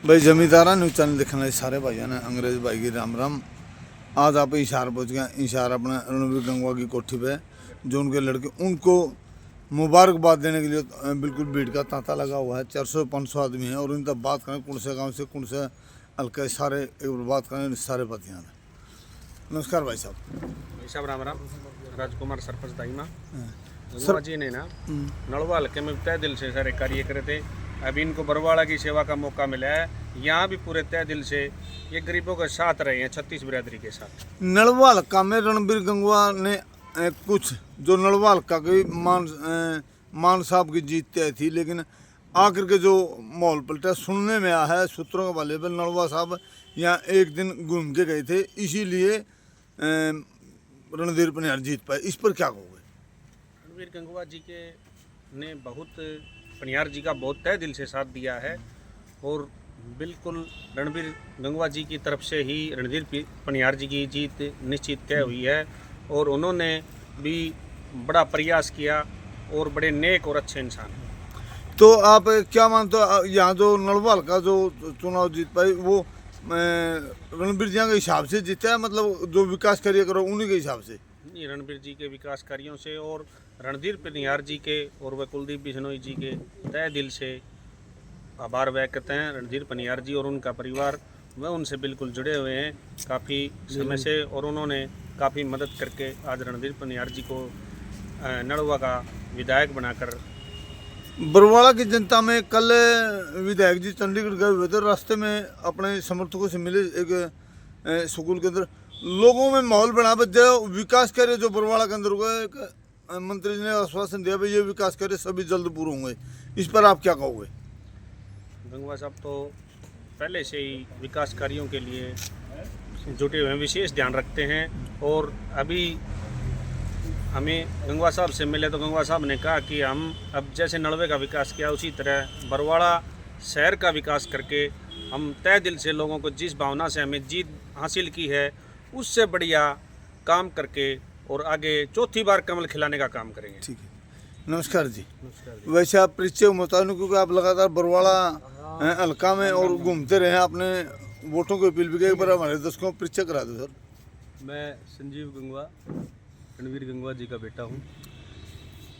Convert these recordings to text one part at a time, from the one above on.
भाई जमींदारा news channel देखने वाले सारे भाइयों ने अंग्रेज भाई की राम राम। आज आप इशार पहुँच गए। इशार अपने रणवीर गंगवा की कोठी पे जो उनके लड़के उनको मुबारकबाद देने के लिए बिल्कुल भीड़ का तांता लगा हुआ है। 400-500 आदमी है और उनसे बात करें कौन से गाँव से कौन से हल्के सारे बात करें सारे पतियाँ। नमस्कार भाई साहब। भाई साहब राम राम। राजकुमार सरपंच दाईमा गंगवा जी ने ना नलवा हल्के में तय दिल से सारे कार्य करे थे। अभी इनको बरवाड़ा की सेवा का मौका मिला है। यहाँ भी पूरे तय दिल से ये गरीबों के साथ रहे हैं, 36 बिरादरी के साथ। नलवा हल्का में रणवीर गंगवा ने कुछ जो नलवा हल्का की मान साहब की जीत तय थी, लेकिन आखिर के जो माहौल पलटा सुनने में आया है सूत्रों के वाले पर नलवा साहब यहाँ एक दिन घूम के गए थे, इसीलिए रणधीर पनियार जीत पाए। इस पर क्या कहोगे? रणवीर गंगवा जी के ने पनियार जी का बहुत तय दिल से साथ दिया है और बिल्कुल रणवीर गंगवा जी की तरफ से ही रणधीर पनियार जी की जीत निश्चित तय हुई है और उन्होंने भी बड़ा प्रयास किया और बड़े नेक और अच्छे इंसान हैं। तो आप क्या मानते हो यहाँ जो नलवाल का जो चुनाव जीत पाई वो रणवीर जी के हिसाब से जीता है, मतलब जो विकास कार्य करो उन्हीं के हिसाब से? नहीं, रणवीर जी के विकास कार्यों से और रणधीर पनियार जी के और वह कुलदीप बिश्नोई जी के तय दिल से आभार व्यक्त करते हैं। रणधीर पनियार जी और उनका परिवार वह उनसे बिल्कुल जुड़े हुए हैं काफ़ी समय से और उन्होंने काफ़ी मदद करके आज रणधीर पनियार जी को नड़वा का विधायक बनाकर। बरवाड़ा की जनता में कल विधायक जी चंडीगढ़ गए हुए थे, रास्ते में अपने समर्थकों से मिले एक स्कूल के अंदर, लोगों में माहौल बना जो विकास कार्य जो बरवाड़ा के अंदर हुआ, एक मंत्री जी ने आश्वासन दिया भाई ये विकास कार्य सभी जल्द पूरे होंगे। इस पर आप क्या कहोगे? गंगवा साहब तो पहले से ही विकास कार्यों के लिए जुटे हुए हैं, विशेष ध्यान रखते हैं और अभी हमें गंगवा साहब से मिले तो गंगवा साहब ने कहा कि हम अब जैसे नड़वे का विकास किया उसी तरह बरवाड़ा शहर का विकास करके हम तय दिल से लोगों को जिस भावना से हमें जीत हासिल की है उससे बढ़िया काम करके और आगे चौथी बार कमल खिलाने का काम करेंगे। ठीक है, नमस्कार जी। नमस्कार जी। वैसे आप परिचय मुताबिक क्योंकि आप लगातार बरवाड़ा हल्का में और घूमते रहे हैं, आपने वोटों की अपील भी की, एक बार हमारे दर्शकों को परिचय करा दो सर। मैं संजीव गंगवा रणवीर गंगवा जी का बेटा हूँ।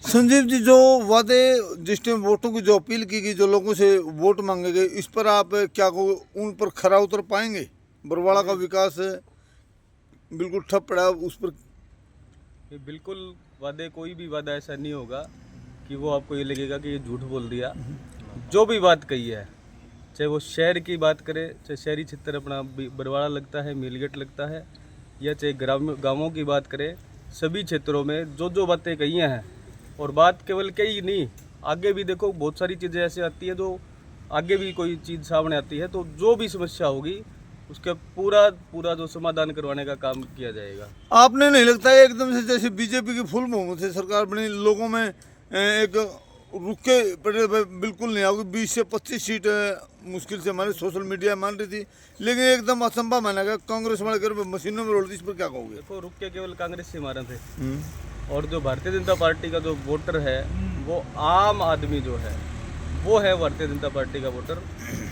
संजीव जी, जो वादे जिस टाइम वोटों की जो अपील की गई, जो लोगों से वोट मांगे गए, इस पर आप क्या कहो, उन पर खरा उतर पाएंगे? बरवाड़ा का विकास बिल्कुल ठप पड़ा, उस पर ये बिल्कुल वादे, कोई भी वादा ऐसा नहीं होगा कि वो आपको ये लगेगा कि ये झूठ बोल दिया। जो भी बात कही है, चाहे वो शहर की बात करे, चाहे शहरी क्षेत्र अपना बरवाड़ा लगता है, मेलगेट लगता है, या चाहे गाँवों की बात करें, सभी क्षेत्रों में जो जो बातें कही हैं, और बात केवल कही नहीं, आगे भी देखो बहुत सारी चीज़ें ऐसी आती है जो आगे भी कोई चीज़ सामने आती है तो जो भी समस्या होगी उसका पूरा जो समाधान करवाने का काम किया जाएगा। आपने नहीं लगता है एकदम से जैसे बीजेपी की फुल बहुमत से सरकार बनी, लोगों में एक रुके पड़े बिल्कुल नहीं आओगे? 20 से 25 सीट मुश्किल से हमारे सोशल मीडिया मान रही थी, लेकिन एकदम असंभव माना गया। कांग्रेस वाले घर मशीनों में रोल दी, इस पर क्या कहोगे? देखो, रुक के केवल कांग्रेस से मारे थे और जो भारतीय जनता पार्टी का जो वोटर है वो आम आदमी जो है वो है भारतीय जनता पार्टी का वोटर।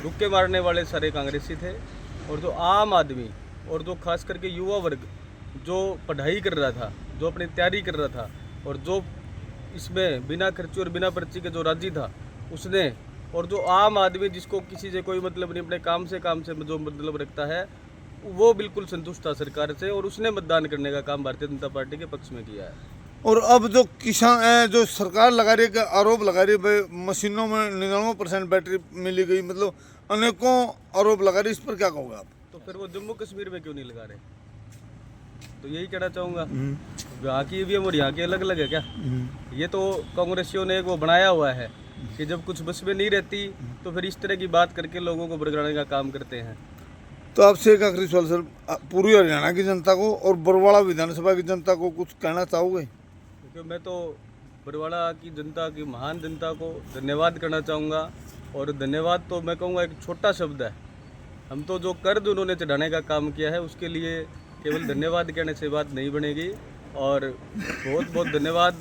रुक के मारने वाले सारे कांग्रेसी थे और जो आम आदमी और जो खास करके युवा वर्ग जो पढ़ाई कर रहा था, जो अपनी तैयारी कर रहा था और जो इसमें बिना खर्ची और बिना पर्ची के जो राजी था उसने, और जो आम आदमी जिसको किसी से कोई मतलब नहीं, अपने काम से जो मतलब रखता है, वो बिल्कुल संतुष्ट था सरकार से और उसने मतदान करने का काम भारतीय जनता पार्टी के पक्ष में किया है। और अब जो किसान जो सरकार लगा रही है, आरोप लगा रही है मशीनों में 99% बैटरी मिली गई, मतलब अनेकों आरोप लगा रही है, इस पर क्या कहोगे आप? तो फिर वो जम्मू कश्मीर में क्यों नहीं लगा रहे? तो यही कहना चाहूँगा, यहाँ की ईवीएम और यहाँ की अलग अलग है क्या? ये तो कांग्रेसियों ने एक वो बनाया हुआ है कि जब कुछ बस में नहीं रहती तो फिर इस तरह की बात करके लोगों को भड़काने का काम करते हैं। तो आपसे एक आखिरी सवाल सर, पूरी हरियाणा की जनता को और बरवाड़ा विधानसभा की जनता को कुछ कहना चाहोगे? क्योंकि मैं तो बरवाड़ा की जनता की, महान जनता को धन्यवाद करना चाहूँगा। और धन्यवाद तो मैं कहूँगा एक छोटा शब्द है, हम तो जो कर्ज उन्होंने चढ़ाने का काम किया है उसके लिए केवल धन्यवाद कहने से बात नहीं बनेगी। और बहुत बहुत धन्यवाद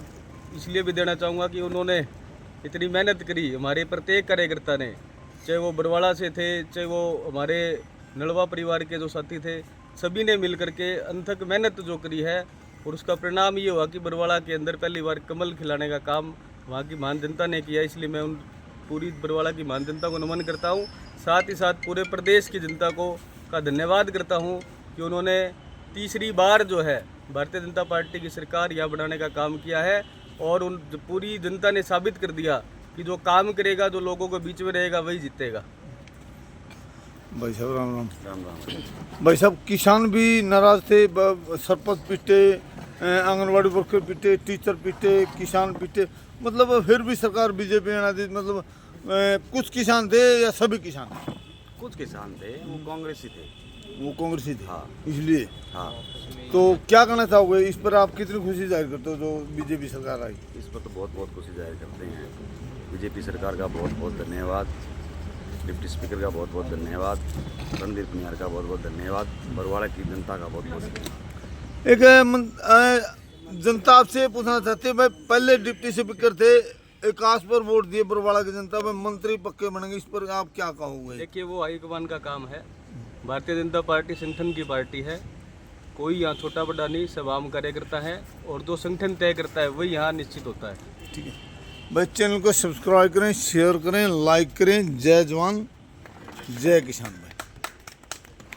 इसलिए भी देना चाहूँगा कि उन्होंने इतनी मेहनत करी, हमारे प्रत्येक कार्यकर्ता ने चाहे वो बरवाड़ा से थे, चाहे वो हमारे नलवा परिवार के जो साथी थे, सभी ने मिल करके अनथक मेहनत जो करी है और उसका परिणाम ये हुआ कि बरवाड़ा के अंदर पहली बार कमल खिलाने का काम वहाँ की महान जनता ने किया। इसलिए मैं उन पूरी बरवाड़ा की महान जनता को नमन करता हूँ। साथ ही साथ पूरे प्रदेश की जनता को का धन्यवाद करता हूँ कि उन्होंने तीसरी बार जो है भारतीय जनता पार्टी की सरकार यहाँ बनाने का काम किया है और उन पूरी जनता ने साबित कर दिया कि जो काम करेगा, जो लोगों के बीच में रहेगा, वही जीतेगा। भाई साहब राम राम। भाई साहब किसान भी नाराज थे, सरपंच पिटे, आंगनवाड़ी वर्कर पिटे, टीचर पिटे, किसान पिटे, मतलब फिर भी सरकार बीजेपी आना दी। मतलब कुछ किसान थे या सभी किसान? कुछ किसान थे, वो कांग्रेसी थे। वो कांग्रेसी थे। हाँ। इसलिए हाँ, तो क्या कहना चाहोगे इस पर? आप कितनी खुशी जाहिर करते हो जो बीजेपी सरकार आई? इस पर तो बहुत बहुत खुशी जाहिर करते हैं। बीजेपी सरकार का बहुत बहुत धन्यवाद, डिप्टी स्पीकर का बहुत बहुत धन्यवाद, रणदीप पुनियार का बहुत बहुत धन्यवाद, बरवाड़ा की जनता का बहुत बहुत धन्यवाद। एक जनता आपसे पूछना चाहते हैं, भाई पहले डिप्टी स्पीकर थे, विकास पर वोट दिए बरवाड़ा की जनता में, मंत्री पक्के बनेंगे, इस पर आप क्या कहोगे? देखिए, वो हाईकमान का काम है। भारतीय जनता पार्टी संगठन की पार्टी है, कोई यहाँ छोटा बड़ा नहीं, सब आम कार्यकर्ता है और जो संगठन तय करता है वही यहाँ निश्चित होता है। ठीक है भाई, चैनल को सब्सक्राइब करें, शेयर करें, लाइक करें। जय जवान जय किसान।